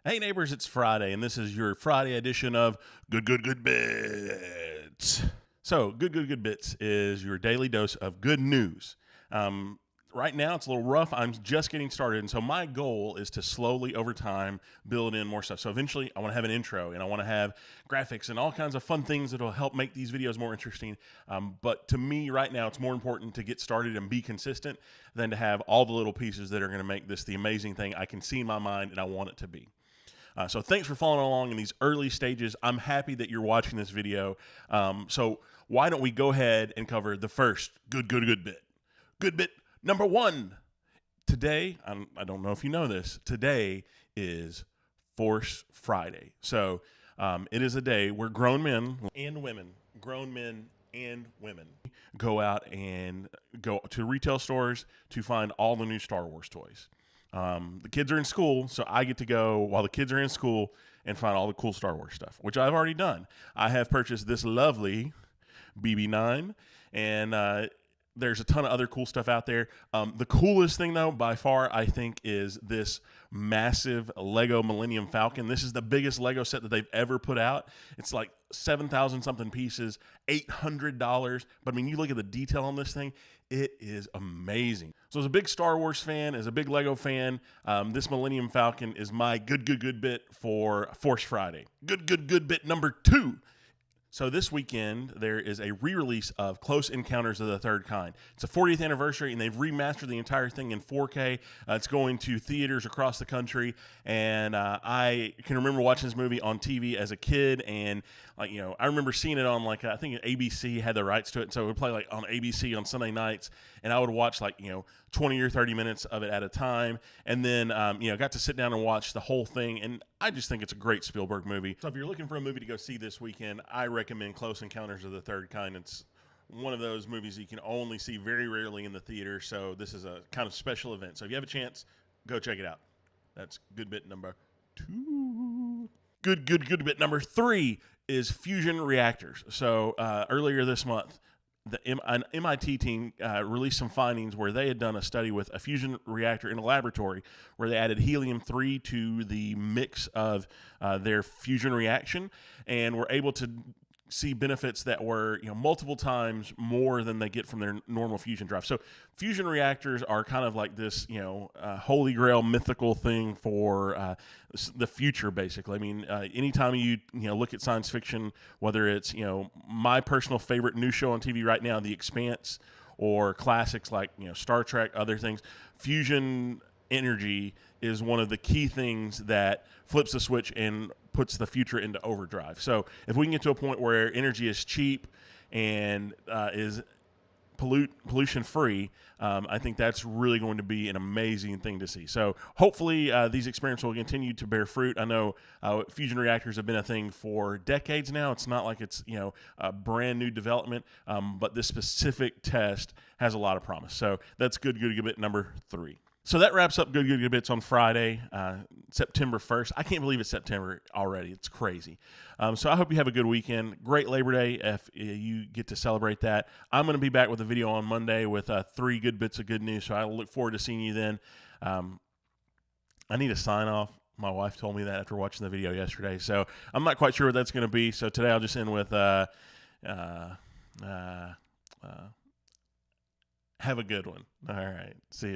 Hey neighbors, it's Friday, and this is your Friday edition of Good Bits. So, Good Bits is your daily dose of good news. Right now, it's a little rough. I'm just getting started, and so my goal is to slowly, over time, build in more stuff. So eventually, I want to have an intro, and I want to have graphics and all kinds of fun things that will help make these videos more interesting. But to me, right now, it's more important to get started and be consistent than to have all the little pieces that are going to make this the amazing thing I can see in my mind and I want it to be. So thanks for following along in these early stages. I'm happy that you're watching this video. So why don't we go ahead and cover the first good bit. Good bit number one. Today, I don't know if you know this, today is Force Friday. So it is a day where grown men and women go out and go to retail stores to find all the new Star Wars toys. The kids are in school, so I get to go while the kids are in school and find all the cool Star Wars stuff, which I've already done. I have purchased this lovely BB9, and there's a ton of other cool stuff out there. The coolest thing, though, by far, I think, is this massive Lego Millennium Falcon. This is the biggest Lego set that they've ever put out. It's like 7,000 something pieces, $800. But I mean, you look at the detail on this thing, it is amazing. So as a big Star Wars fan, as a big Lego fan, this Millennium Falcon is my good bit for Force Friday. Good bit number two. So this weekend, there is a re-release of Close Encounters of the Third Kind. It's a 40th anniversary, and they've remastered the entire thing in 4K. It's going to theaters across the country, and I can remember watching this movie on TV as a kid, and I remember seeing it on I think ABC had the rights to it, so it would play on ABC on Sunday nights, and I would watch 20 or 30 minutes of it at a time, and then got to sit down and watch the whole thing, and I just think it's a great Spielberg movie. So if you're looking for a movie to go see this weekend, I recommend Close Encounters of the Third Kind. It's one of those movies you can only see very rarely in the theater, so this is a kind of special event. So if you have a chance, go check it out. That's good bit number two. Good bit number three is fusion reactors. So earlier this month, an MIT team released some findings where they had done a study with a fusion reactor in a laboratory where they added helium-3 to the mix of their fusion reaction and were able to see benefits that were multiple times more than they get from their normal fusion drive. So fusion reactors are kind of like this holy grail mythical thing for the future, basically. I mean, anytime you look at science fiction, whether it's my personal favorite new show on TV right now, The Expanse, or classics like Star Trek, other things, fusion energy is one of the key things that flips the switch and puts the future into overdrive. So if we can get to a point where energy is cheap and is pollution free, I think that's really going to be an amazing thing to see. So hopefully these experiments will continue to bear fruit. I know fusion reactors have been a thing for decades now. It's not like it's a brand new development, but this specific test has a lot of promise. So that's good bit number three. So that wraps up Good Bits on Friday, September 1st. I can't believe it's September already. It's crazy. So I hope you have a good weekend. Great Labor Day if you get to celebrate that. I'm going to be back with a video on Monday with 3 good bits of good news, so I look forward to seeing you then. I need a sign off. My wife told me that after watching the video yesterday, so I'm not quite sure what that's going to be. So today I'll just end with have a good one. All right. See ya.